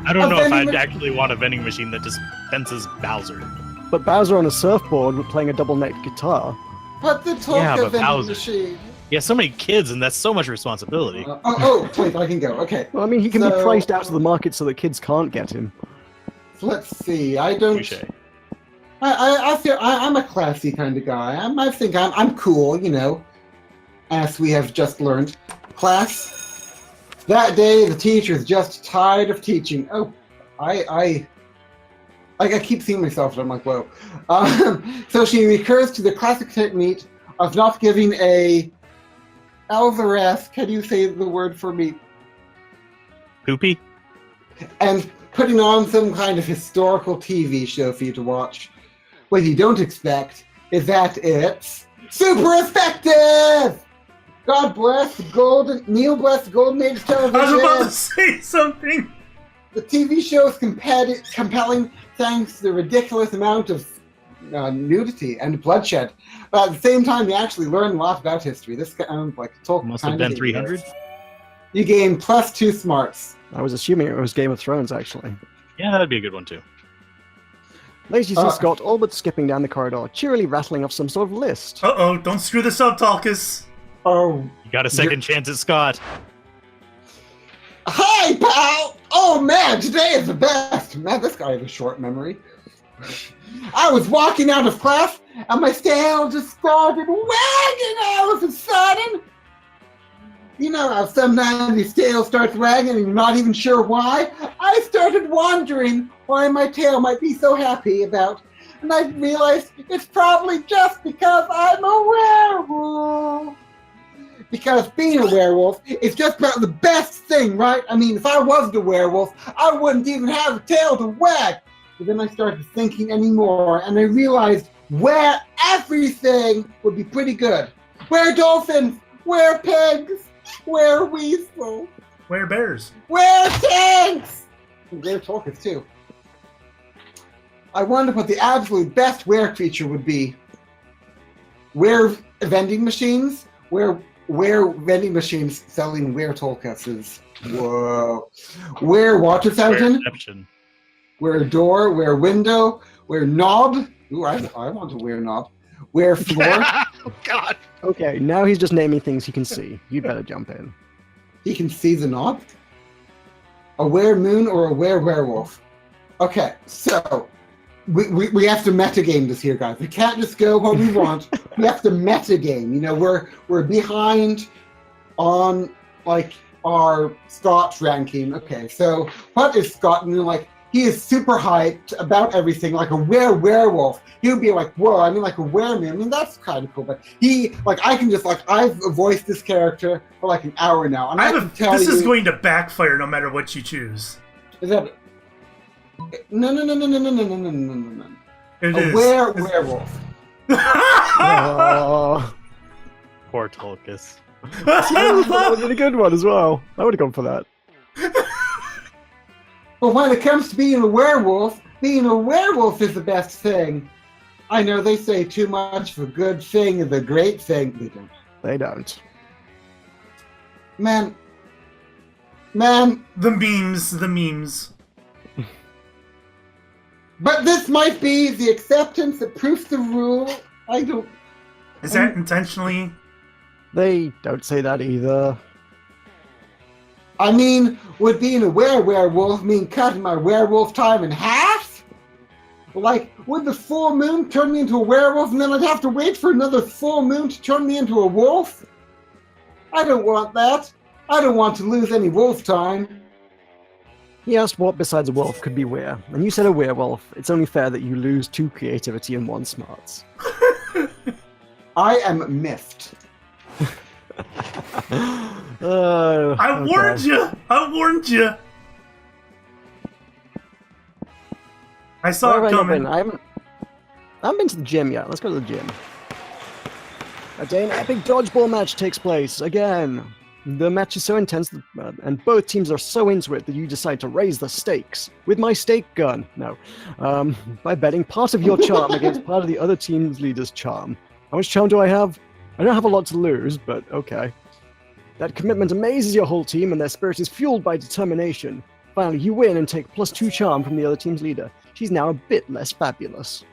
I don't know if vending I'd actually want a vending machine that dispenses Bowser. But Bowser on a surfboard with playing a double-necked guitar. But the Tulkas but vending Bowser. machine. Yeah, so many kids, and that's so much responsibility. Wait, I can go. Okay. Well, I mean, he can be priced out of the market so that kids can't get him. Let's see. I don't. Touche. I feel I'm a classy kind of guy. I think I'm cool, you know. As we have just learned, class. That day, the teacher's just tired of teaching. Oh, I keep seeing myself, and I'm like, whoa. So she recurs to the classic technique of not giving a Alzorath. Can you say the word for me? Poopy? And putting on some kind of historical TV show for you to watch. What you don't expect is that it's super effective! God bless the Neil bless the golden age of television. I was about to say something. The TV show is compelling thanks to the ridiculous amount of nudity and bloodshed. But at the same time, you actually learn a lot about history. This kind of like Tolkien Must have been 300. You gain +2 smarts. I was assuming it was Game of Thrones, actually. Yeah, that'd be a good one, too. Lazy see Scott all but skipping down the corridor, cheerily rattling off some sort of list. Uh-oh, don't screw this up, Tulkas. Oh. You got a second chance at Scott. Hi, pal! Oh, man, today is the best. Man, this guy has a short memory. I was walking out of class, and my tail just started wagging all of a sudden. You know how sometimes your tail starts wagging and you're not even sure why? I started wondering why my tail might be so happy about, and I realized it's probably just because I'm a werewolf. Because being a werewolf is just about the best thing, right? I mean, if I wasn't a werewolf, I wouldn't even have a tail to wag. But then I started thinking anymore, and I realized where everything would be pretty good. Where dolphins, where pigs, where weasels, Where bears? where tanks, and where Tulkas too. I wonder what the absolute best were creature would be. Where vending machines? Where vending machines selling where Tulkas. Whoa. Where water fountain? Where door? Where window? Where knob? Ooh, I want to wear knob. Where floor? Oh, God. Okay, now he's just naming things he can see. You better jump in. He can see the knob? A where moon or a where werewolf? Okay, so we have to metagame this here, guys. We can't just go what we want. We have to metagame. You know, we're behind on like our Scott ranking. Okay, so what is Scott? And like he is super hyped about everything, like a werewolf. He would be like, whoa, I mean like a wereman. I mean that's kind of cool. But he like I can just like I've voiced this character for like an hour now, and I can tell this you, is going to backfire no matter what you choose. Is that no. It A is. werewolf. Oh, Poor Tulkas. that would have been a good one as well. I would have gone for that. But when it comes to being a werewolf is the best thing. I know they say too much of a good thing is a great thing. They don't. They don't. Man. The memes. But this might be the acceptance that proves the rule. I don't. Is that intentionally? They don't say that either. I mean, would being a werewolf mean cutting my werewolf time in half? Like, would the full moon turn me into a werewolf and then I'd have to wait for another full moon to turn me into a wolf? I don't want that. I don't want to lose any wolf time. He asked what besides a wolf could be were, and you said a werewolf. It's only fair that you lose 2 creativity and 1 smarts. I am miffed. I warned you! I saw Where it have I coming. been? I haven't been to the gym yet. Let's go to the gym. A day an epic dodgeball match takes place again. The match is so intense, and both teams are so into it that you decide to raise the stakes with my stake gun. No, by betting part of your charm against part of the other team's leader's charm. How much charm do I have? I don't have a lot to lose, but okay. That commitment amazes your whole team, and their spirit is fueled by determination. Finally, you win and take +2 charm from the other team's leader. She's now a bit less fabulous.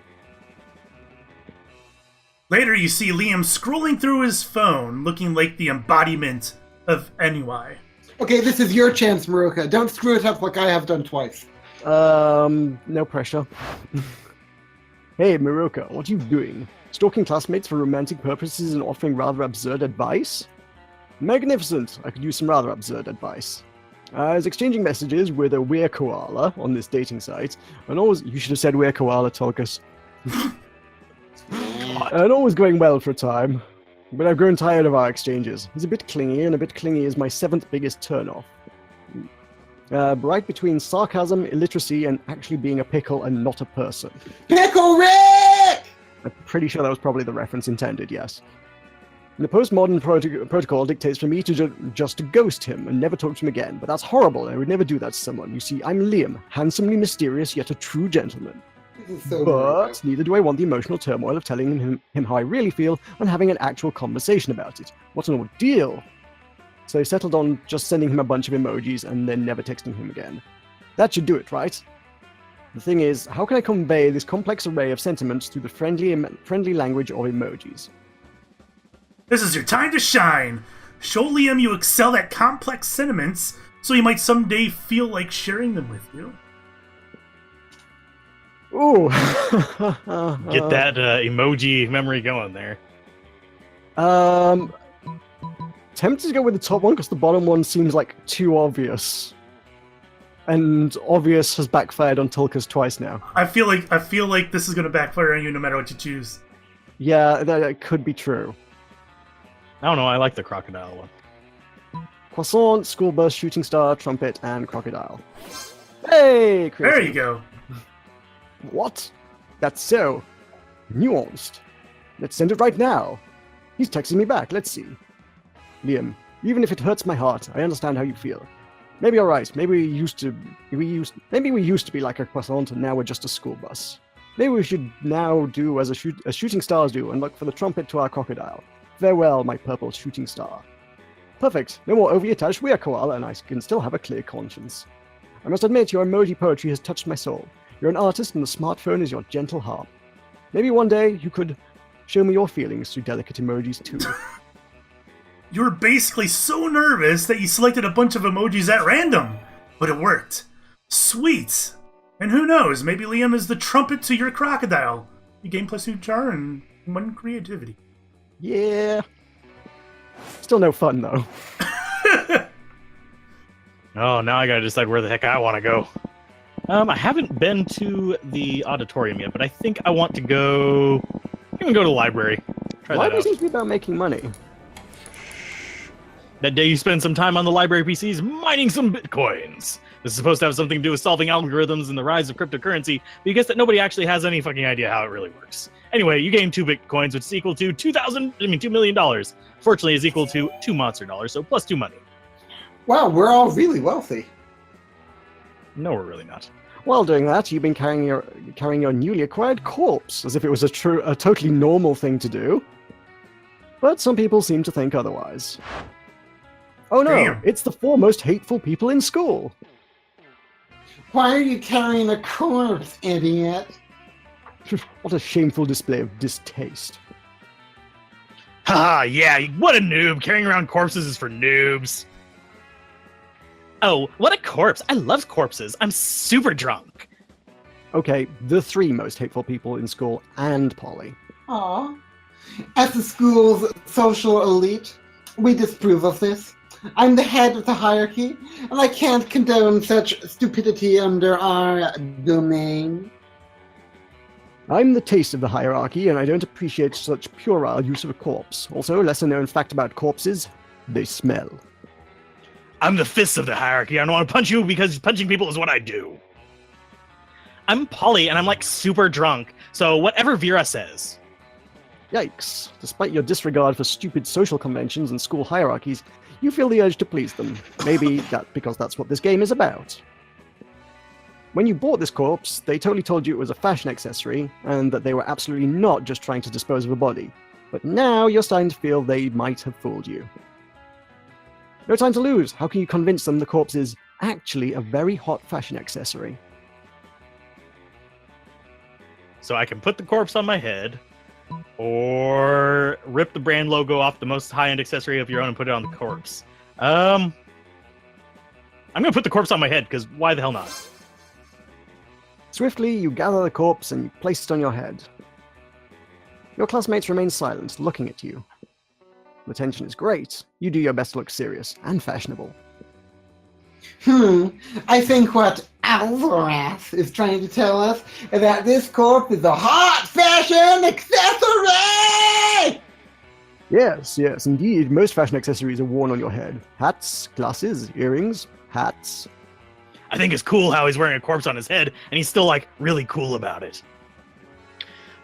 Later, you see Liam scrolling through his phone, looking like the embodiment of NUI. Okay, this is your chance, Maruka. Don't screw it up like I have done twice. No pressure. Hey, Maruka, what are you doing? Stalking classmates for romantic purposes and offering rather absurd advice? Magnificent! I could use some rather absurd advice. I was exchanging messages with a weird koala on this dating site, and always— you should have said weird koala, Tulkas. And all was going well for a time, but I've grown tired of our exchanges. He's a bit clingy, and a bit clingy is my 7th biggest turnoff. Right between sarcasm, illiteracy, and actually being a pickle and not a person. Pickle Rick! I'm pretty sure that was probably the reference intended, yes. The postmodern protocol dictates for me to just to ghost him and never talk to him again, but that's horrible. I would never do that to someone. You see, I'm Liam, handsomely mysterious, yet a true gentleman. This is so But Maruka. neither do I want the emotional turmoil of telling him how I really feel and having an actual conversation about it. What an ordeal! So I settled on just sending him a bunch of emojis and then never texting him again. That should do it, right? The thing is, how can I convey this complex array of sentiments through the friendly language of emojis? This is your time to shine. Show Liam you excel at complex sentiments, so he might someday feel like sharing them with you. Ooh! Get that emoji memory going there. Tempted to go with the top one because the bottom one seems like too obvious. And obvious has backfired on Tulkas twice now. I feel like this is gonna backfire on you no matter what you choose. Yeah, that could be true. I don't know, I like the crocodile one. Croissant, school bus, shooting star, trumpet, and crocodile. Hey, Chris. There you go. What? That's so nuanced. Let's send it right now. He's texting me back. Let's see. Liam, even if it hurts my heart, I understand how you feel. Maybe you're right. Maybe we used to be like a croissant, and now we're just a school bus. Maybe we should now do as shooting stars do and look for the trumpet to our crocodile. Farewell, my purple shooting star. Perfect. No more overly attached weird koala, and I can still have a clear conscience. I must admit, your emoji poetry has touched my soul. You're an artist, and the smartphone is your gentle harp. Maybe one day you could show me your feelings through delicate emojis too. You were basically so nervous that you selected a bunch of emojis at random, but it worked. Sweet. And who knows, maybe Liam is the trumpet to your crocodile. You gain +2 charm and 1 creativity. Yeah. Still no fun though. Oh, now I gotta decide where the heck I want to go. I haven't been to the auditorium yet, but I think I want to go. I'm gonna go to the library. Try that Library out. seems to be about making money. That day you spend some time on the library PCs mining some bitcoins. This is supposed to have something to do with solving algorithms and the rise of cryptocurrency, but you guess that nobody actually has any fucking idea how it really works. Anyway, you gain 2 bitcoins, which is equal to $2 million. Fortunately, is equal to 2 monster dollars, so +2 money. Wow, we're all really wealthy. No, we're really not. While doing that, you've been carrying your newly acquired corpse, as if it was a totally normal thing to do. But some people seem to think otherwise. Oh no, Damn. it's the 4 most hateful people in school. Why are you carrying a corpse, idiot? What a shameful display of distaste. Haha, yeah, what a noob. Carrying around corpses is for noobs. Oh, what a corpse. I love corpses. I'm super drunk. Okay, the 3 most hateful people in school and Polly. Aw. As the school's social elite, we disapprove of this. I'm the head of the hierarchy, and I can't condone such stupidity under our domain. I'm the taste of the hierarchy, and I don't appreciate such puerile use of a corpse. Also, lesser known fact about corpses, they smell. I'm the fist of the hierarchy. I don't want to punch you because punching people is what I do. I'm Polly, and I'm like super drunk, so whatever Vera says. Yikes. Despite your disregard for stupid social conventions and school hierarchies, you feel the urge to please them. Maybe because that's what this game is about. When you bought this corpse, they totally told you it was a fashion accessory, and that they were absolutely not just trying to dispose of a body. But now you're starting to feel they might have fooled you. No time to lose. How can you convince them the corpse is actually a very hot fashion accessory. So I can put the corpse on my head, or rip the brand logo off the most high-end accessory of your own and put it on the corpse. I'm gonna put the corpse on my head, because why the hell not? Swiftly, you gather the corpse and you place it on your head. Your classmates remain silent, looking at you. The tension is great. You do your best to look serious and fashionable. I think what Alzorath is trying to tell us is that this corpse is a hot fashion accessory! Yes, indeed. Most fashion accessories are worn on your head. Hats, glasses, earrings, hats. I think it's cool how he's wearing a corpse on his head, and he's still, like, really cool about it.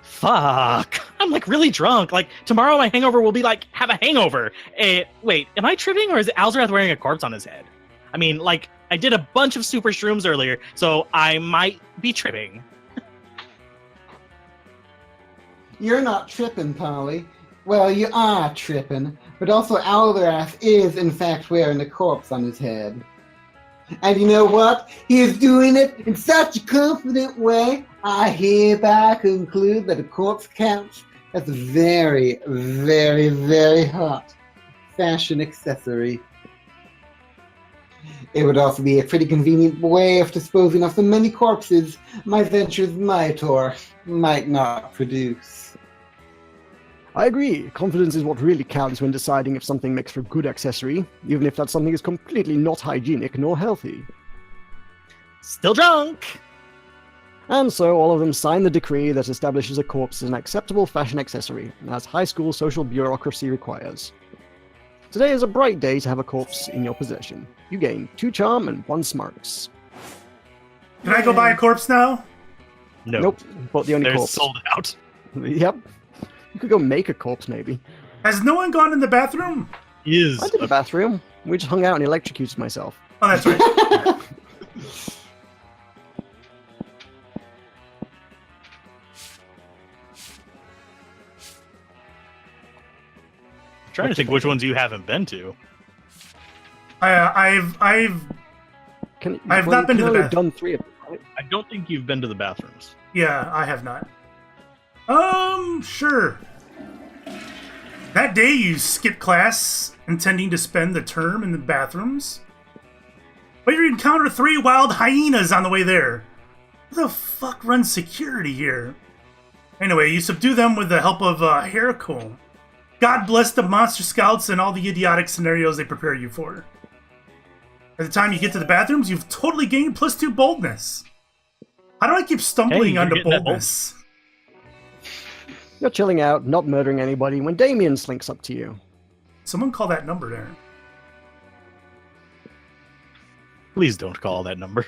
Fuck. I'm, like, really drunk. Like, tomorrow my hangover will be, like, have a hangover. Wait, am I tripping, or is Alzorath wearing a corpse on his head? I mean, like, I did a bunch of super shrooms earlier, so I might be tripping. You're not tripping, Polly. Well, you are tripping, but also Alzorath is, in fact, wearing a corpse on his head. And you know what? He is doing it in such a confident way, I hereby conclude that a corpse counts as a very, very, very hot fashion accessory. It would also be a pretty convenient way of disposing of the many corpses my ventures might or might not produce. I agree. Confidence is what really counts when deciding if something makes for a good accessory, even if that something is completely not hygienic nor healthy. Still drunk! And so all of them sign the decree that establishes a corpse as an acceptable fashion accessory, as high school social bureaucracy requires. Today is a bright day to have a corpse in your possession. You gain 2 charm and 1 smarts. Can I go buy a corpse now? No. Nope, bought the only They're corpse. sold out. Yep. You could go make a corpse, maybe. Has no one gone in the bathroom? Is I did the bathroom. We just hung out and electrocuted myself. Oh, that's right. trying to think which ones you haven't been to. I've not been to the bathroom. Done 3 of them, right? I don't think you've been to the bathrooms. Yeah, I have not. Sure. That day you skipped class, intending to spend the term in the bathrooms. But you encounter 3 wild hyenas on the way there. Who the fuck runs security here? Anyway, you subdue them with the help of a hair comb. God bless the monster scouts and all the idiotic scenarios they prepare you for. By the time you get to the bathrooms, you've totally gained +2 boldness. How do I keep stumbling you're onto getting that boldness? You're chilling out, not murdering anybody, when Damien slinks up to you. Someone call that number there. Please don't call that number.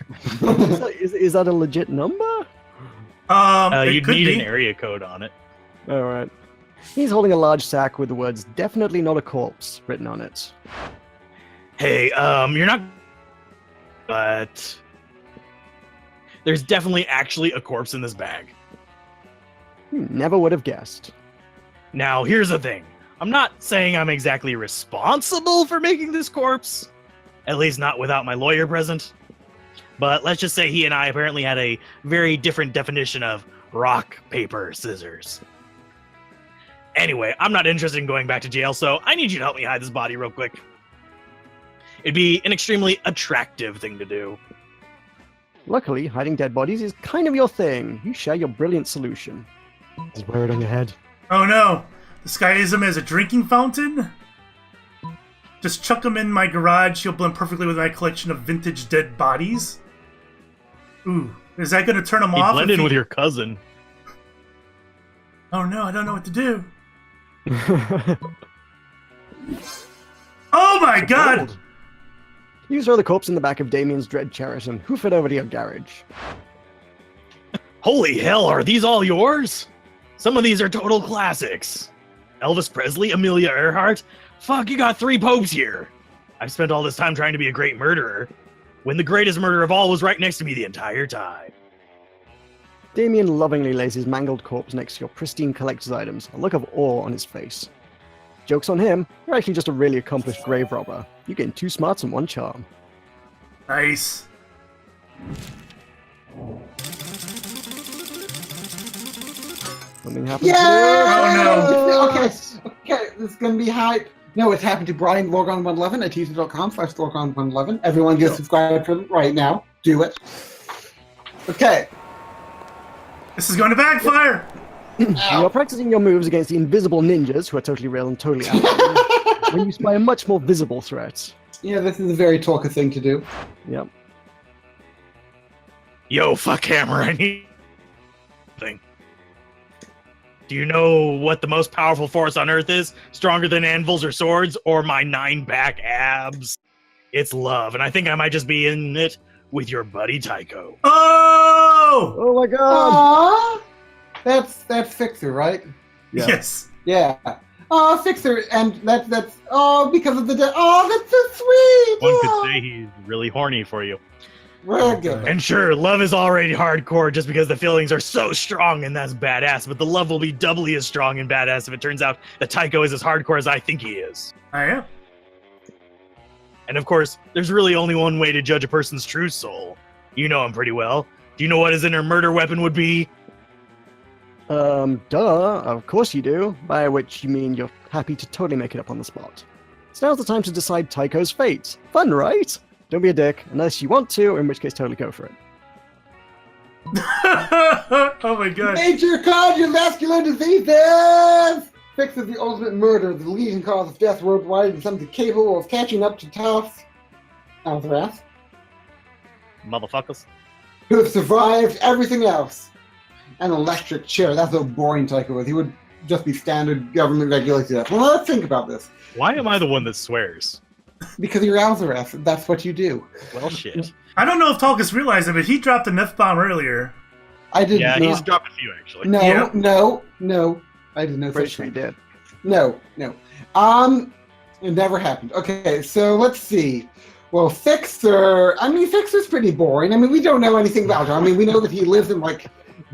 Is that a legit number? It You'd could need be. an area code on it. Alright. He's holding a large sack with the words, "Definitely not a corpse," written on it. Hey, you're not... But... There's definitely actually a corpse in this bag. You never would have guessed. Now, here's the thing. I'm not saying I'm exactly responsible for making this corpse. At least not without my lawyer present. But let's just say he and I apparently had a very different definition of rock, paper, scissors. Anyway, I'm not interested in going back to jail, so I need you to help me hide this body real quick. It'd be an extremely attractive thing to do. Luckily, hiding dead bodies is kind of your thing. You share your brilliant solution. Just wear it on your head. Oh no! Disguise him as a drinking fountain? Just chuck him in my garage, he'll blend perfectly with my collection of vintage dead bodies? Ooh, is that gonna turn him He off? blend in with your cousin. Oh no, I don't know what to do. Oh my god! Gold. You throw the corpse in the back of Damien's Dread Chariot and hoof it over to your garage. Holy hell, are these all yours? Some of these are total classics. Elvis Presley, Amelia Earhart. Fuck, you got 3 popes here. I've spent all this time trying to be a great murderer, when the greatest murderer of all was right next to me the entire time. Damien lovingly lays his mangled corpse next to your pristine collector's items, a look of awe on his face. Joke's on him, you're actually just a really accomplished grave robber. You gain 2 smarts and 1 charm. Nice. Something happened. Yeah! Oh, Okay, this is gonna be hype. No, it's happened to Brian Lorgon111 at teaser.com/Lorgon111. Everyone get subscribed for right now. Do it. Okay. This is going to backfire. You're practicing your moves against the invisible ninjas, who are totally real and totally out. When you spy a much more visible threat. Yeah, this is a very Tulkas thing to do. Yep. Yo, fuck Hammer, I need thing. Do you know what the most powerful force on Earth is? Stronger than anvils or swords, or my 9-back abs? It's love, and I think I might just be in it with your buddy Tycho. Oh! Oh my god! Aww! That's Fixxxer, right? Yeah. Yes. Yeah. Oh, Fixxxer, and that's because of the that's so sweet. One Oh. could say he's really horny for you. We're good. And sure, love is already hardcore just because the feelings are so strong and that's badass, but the love will be doubly as strong and badass if it turns out that Tycho is as hardcore as I think he is. I am. And of course, there's really only one way to judge a person's true soul. You know him pretty well. Do you know what his inner murder weapon would be? Duh, of course you do. By which you mean you're happy to totally make it up on the spot. So now's the time to decide Tycho's fate. Fun, right? Don't be a dick, unless you want to, in which case totally go for it. Oh my god. Major cardiovascular diseases! Fixxxer the ultimate murder, the leading cause of death worldwide, and something capable of catching up to tough Alzorath, Motherfuckers. who have survived everything else. An electric chair, that's how boring Tycho is. He would just be standard government regulated death. Well, let's think about this. Why am I the one that swears? Because you're Alzorath, that's what you do. Well, shit. I don't know if Tulkas realized it, but he dropped an F-bomb earlier. I did Yeah, not. he's dropping a few, actually. No, Yeah. no. I did no Pretty such sure thing. he did. No. It never happened. Okay, so let's see. Well, Fixxer's pretty boring. I mean, we don't know anything about him. I mean, we know that he lives in, like,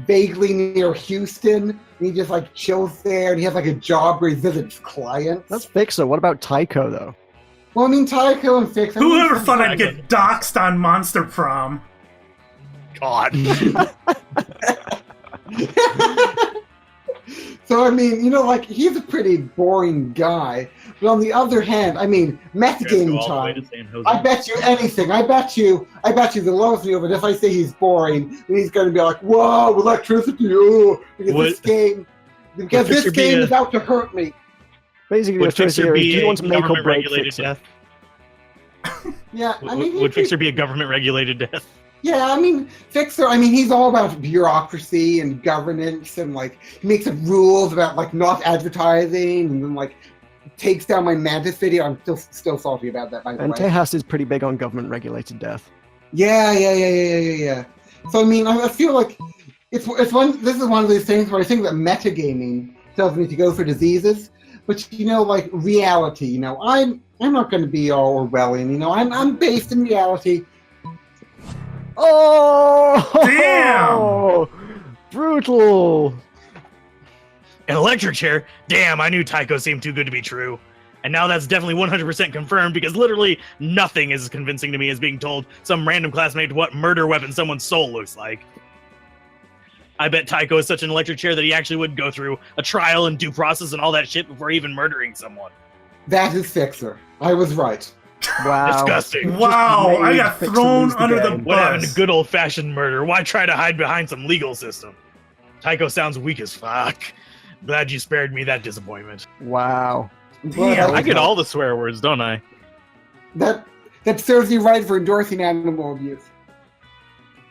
vaguely near Houston, and he just, like, chills there, and he has, like, a job where he visits clients. That's Fixxxer. What about Tycho, though? Well, I mean, Tycho and Fixxxer... Whoever thought I'd get doxxed on Monster Prom? God. So, I mean, like, he's a pretty boring guy. But on the other hand, I mean, metagaming time. I bet you anything. I bet you the lowest view of it. If I say he's boring, then he's going to be like, "Whoa, electricity!" Oh, because this game is out to hurt me. Basically, Would the choice Fixxxer here is, be do you a want to make or break government-regulated Fixxxer? death? Yeah, I mean, Would Fixxxer be a government-regulated death? Yeah, I mean, Fixxxer. I mean, he's all about bureaucracy and governance, and like he makes up rules about like not advertising, and then like takes down my Mantis video. I'm still salty about that, by the And way. Tejas is pretty big on government-regulated death. Yeah. So I mean, I feel like this is one of these things where I think that metagaming tells me to go for diseases, but like reality. I'm not going to be all Orwellian. I'm based in reality. Oh! Damn! Brutal! An electric chair? Damn, I knew Tycho seemed too good to be true. And now that's definitely 100% confirmed because literally nothing is as convincing to me as being told some random classmate what murder weapon someone's soul looks like. I bet Tycho is such an electric chair that he actually would go through a trial and due process and all that shit before even murdering someone. That is Fixxxer. I was right. Wow. Disgusting. Wow, I made got Fixxxer thrown lose the under the game. What happened to bus. good old-fashioned murder? Why try to hide behind some legal system? Tycho sounds weak as fuck. Glad you spared me that disappointment. Wow. I'm glad Damn, was I get right. all the swear words, don't I? That serves you right for endorsing animal abuse.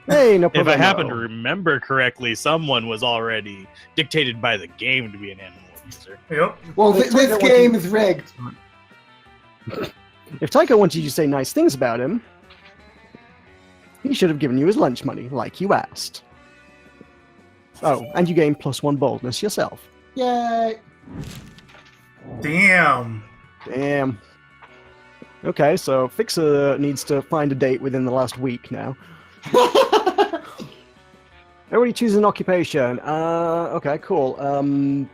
Hey, no If problem. I happen to remember correctly, someone was already dictated by the game to be an animal abuser. Yep. Well, It's this like game is rigged. If Tycho wanted you to say nice things about him, he should have given you his lunch money, like you asked. Oh, and you gain +1 boldness yourself. Yay! Damn. Damn. Okay, so Fixxxer needs to find a date within the last week now. Everybody choose an occupation. Okay, cool.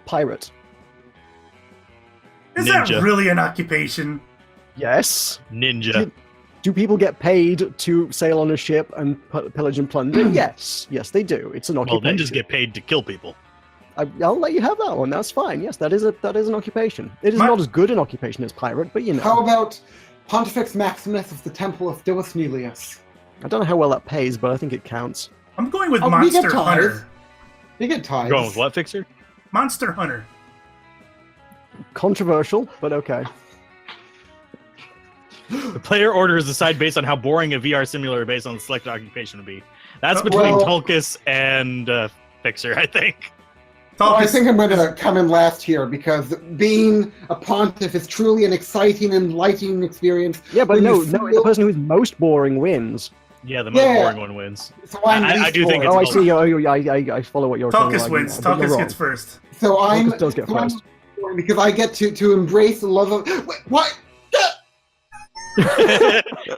Pirate. Is that Ninja. really an occupation? Yes. Ninja. Do people get paid to sail on a ship and pillage and plunder? Yes, they do. It's an Well, occupation. ninjas get paid to kill people. I'll let you have that one. That's fine. Yes, that is an occupation. It is My- not as good an occupation as pirate, but you know. How about Pontifex Maximus of the Temple of Dilis Nelius? I don't know how well that pays, but I think it counts. I'm going with Oh, we get Monster ties. Hunter. You get ties. Going with what, Fixxxer? Monster Hunter. Controversial, but okay. The player orders decide based on how boring a VR simulator based on the selected occupation would be. That's between Well- Tulkas and Fixxxer, I think. Well, I Tulkas. think I'm going to come in last here because being a pontiff is truly an exciting, enlightening experience. Yeah, but When no, you the feel- person who's most boring wins. Yeah, the most Yeah. boring one wins. So I'm I least do think boring. Oh, I it's see. I follow what you're saying. Tulkas wins. Tulkas gets first. So I'm. Tulkas does get so I'm first. boring because I get to embrace the love of. Wait, what?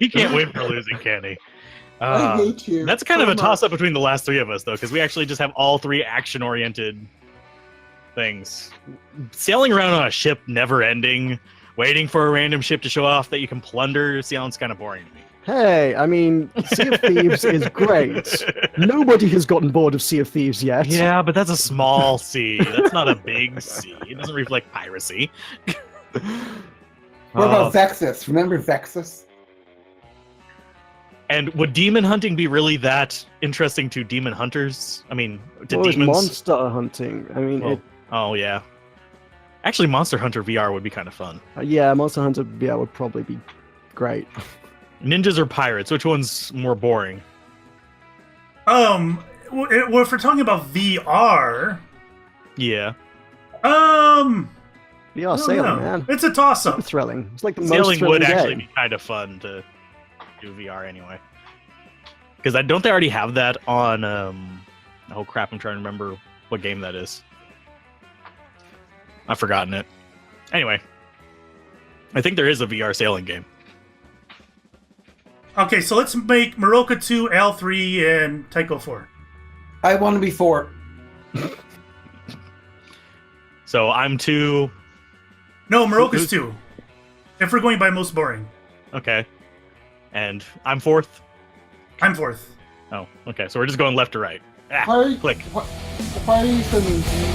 He can't win for losing, can he? I hate you. That's kind so of a much. toss-up between the last three of us, though, because we actually just have all three action-oriented things. Sailing around on a ship, never-ending, waiting for a random ship to show off that you can plunder, sounds kind of boring to me. Hey, I mean, Sea of Thieves is great. Nobody has gotten bored of Sea of Thieves yet. Yeah, but that's a small sea. That's not a big sea. It doesn't reflect piracy. What about Vexus? Remember Vexus? And would demon hunting be really that interesting to demon hunters? I mean, to Well, it's demons? monster hunting. I mean, Well, oh, yeah. Actually, Monster Hunter VR would be kind of fun. yeah, Monster Hunter VR would probably be great. Ninjas or pirates? Which one's more boring? Well, if we're talking about VR, Yeah. VR I don't sailing, know. man. It's a toss-up. Super thrilling. It's like the most Sailing thrilling would actually game. be kind of fun to do VR anyway. Because don't they already have that on? Oh crap! I'm trying to remember what game that is. I've forgotten it. Anyway, I think there is a VR sailing game. Okay, so let's make Moroka 2, L3, and Tycho 4. I want to be 4. So I'm 2. No, Moroka's 2. If we're going by most boring. Okay, and I'm 4th. I'm 4th. Oh, okay. So we're just going left to right. Why are you, Click. Why are you so mean to me?